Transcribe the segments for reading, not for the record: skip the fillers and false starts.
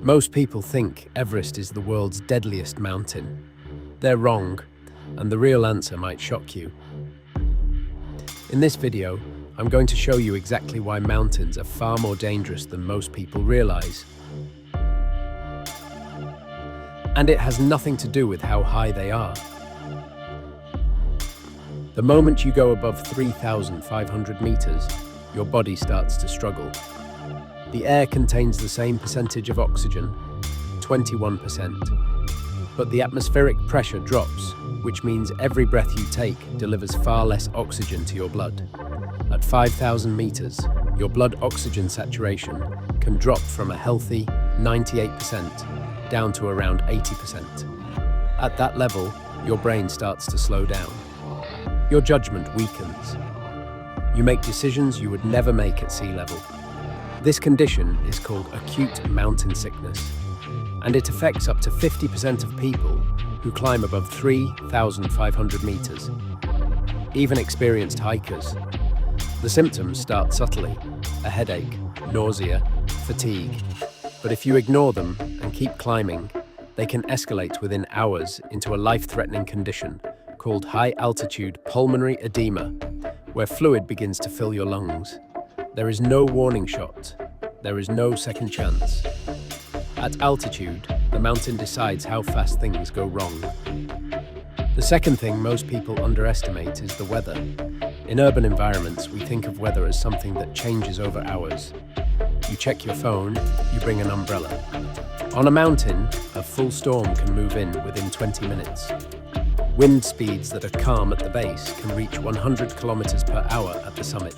Most people think Everest is the world's deadliest mountain. They're wrong, and the real answer might shock you. In this video, I'm going to show you exactly why mountains are far more dangerous than most people realize. And it has nothing to do with how high they are. The moment you go above 3,500 meters, your body starts to struggle. The air contains the same percentage of oxygen, 21%, but the atmospheric pressure drops, which means every breath you take delivers far less oxygen to your blood. At 5,000 meters, your blood oxygen saturation can drop from a healthy 98% down to around 80%. At that level, your brain starts to slow down. Your judgment weakens. You make decisions you would never make at sea level. This condition is called acute mountain sickness, and it affects up to 50% of people who climb above 3,500 meters, even experienced hikers. The symptoms start subtly: a headache, nausea, fatigue. But if you ignore them and keep climbing, they can escalate within hours into a life-threatening condition called high-altitude pulmonary edema, where fluid begins to fill your lungs. There is no warning shot. There is no second chance. At altitude, the mountain decides how fast things go wrong. The second thing most people underestimate is the weather. In urban environments, we think of weather as something that changes over hours. You check your phone, you bring an umbrella. On a mountain, a full storm can move in within 20 minutes. Wind speeds that are calm at the base can reach 100 kilometers per hour at the summit.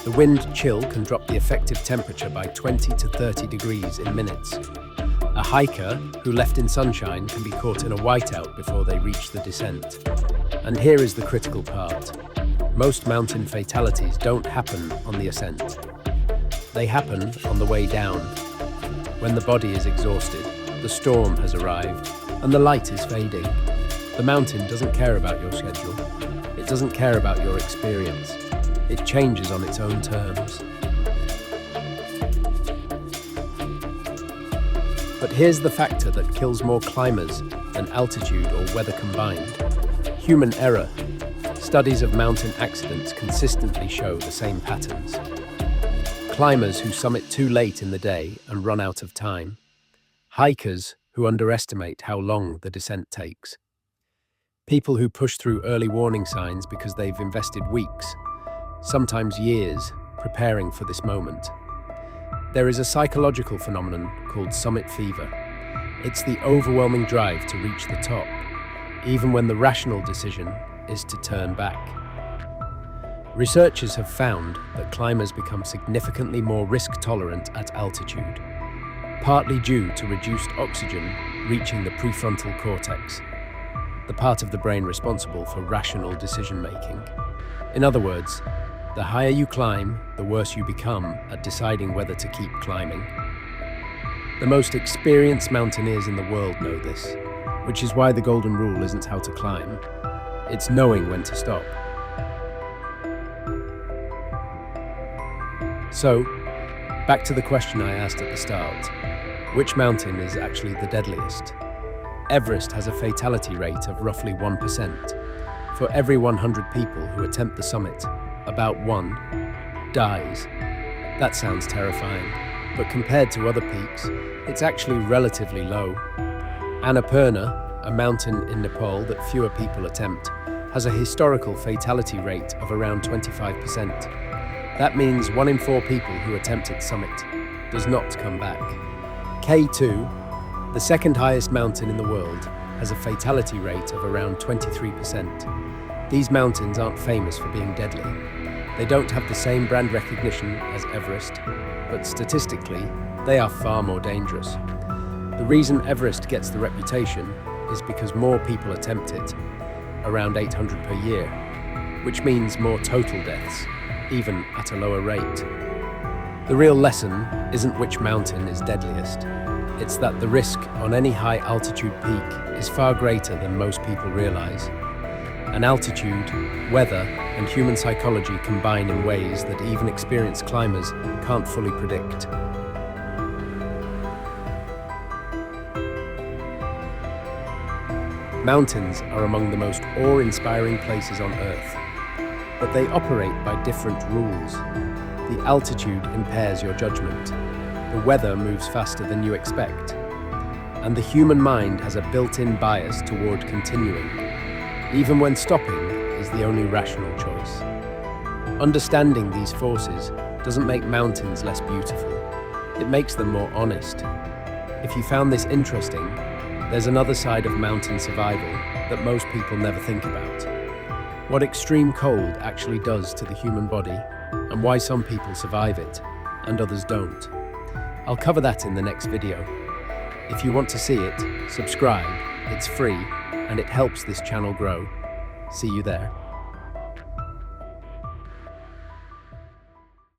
The wind chill can drop the effective temperature by 20 to 30 degrees in minutes. A hiker who left in sunshine can be caught in a whiteout before they reach the descent. And here is the critical part. Most mountain fatalities don't happen on the ascent. They happen on the way down. When the body is exhausted, the storm has arrived, and the light is fading. The mountain doesn't care about your schedule. It doesn't care about your experience. It changes on its own terms. But here's the factor that kills more climbers than altitude or weather combined: human error. Studies of mountain accidents consistently show the same patterns. Climbers who summit too late in the day and run out of time. Hikers who underestimate how long the descent takes. People who push through early warning signs because they've invested weeks, sometimes years, preparing for this moment. There is a psychological phenomenon called summit fever. It's the overwhelming drive to reach the top, even when the rational decision is to turn back. Researchers have found that climbers become significantly more risk-tolerant at altitude, partly due to reduced oxygen reaching the prefrontal cortex, the part of the brain responsible for rational decision-making. In other words, the higher you climb, the worse you become at deciding whether to keep climbing. The most experienced mountaineers in the world know this, which is why the golden rule isn't how to climb. It's knowing when to stop. So, back to the question I asked at the start. Which mountain is actually the deadliest? Everest has a fatality rate of roughly 1%. For every 100 people who attempt the summit, about one dies. That sounds terrifying, but compared to other peaks, it's actually relatively low. Annapurna, a mountain in Nepal that fewer people attempt, has a historical fatality rate of around 25%. That means 1 in 4 people who attempt its summit does not come back. K2, the second highest mountain in the world, has a fatality rate of around 23%. These mountains aren't famous for being deadly. They don't have the same brand recognition as Everest, but statistically, they are far more dangerous. The reason Everest gets the reputation is because more people attempt it, around 800 per year, which means more total deaths, even at a lower rate. The real lesson isn't which mountain is deadliest. It's that the risk on any high-altitude peak is far greater than most people realize. And altitude, weather, and human psychology combine in ways that even experienced climbers can't fully predict. Mountains are among the most awe-inspiring places on Earth, but they operate by different rules. The altitude impairs your judgment, the weather moves faster than you expect, and the human mind has a built-in bias toward continuing, even when stopping is the only rational choice. Understanding these forces doesn't make mountains less beautiful, it makes them more honest. If you found this interesting, there's another side of mountain survival that most people never think about. What extreme cold actually does to the human body, and why some people survive it and others don't. I'll cover that in the next video. If you want to see it, subscribe, it's free, and it helps this channel grow. See you there.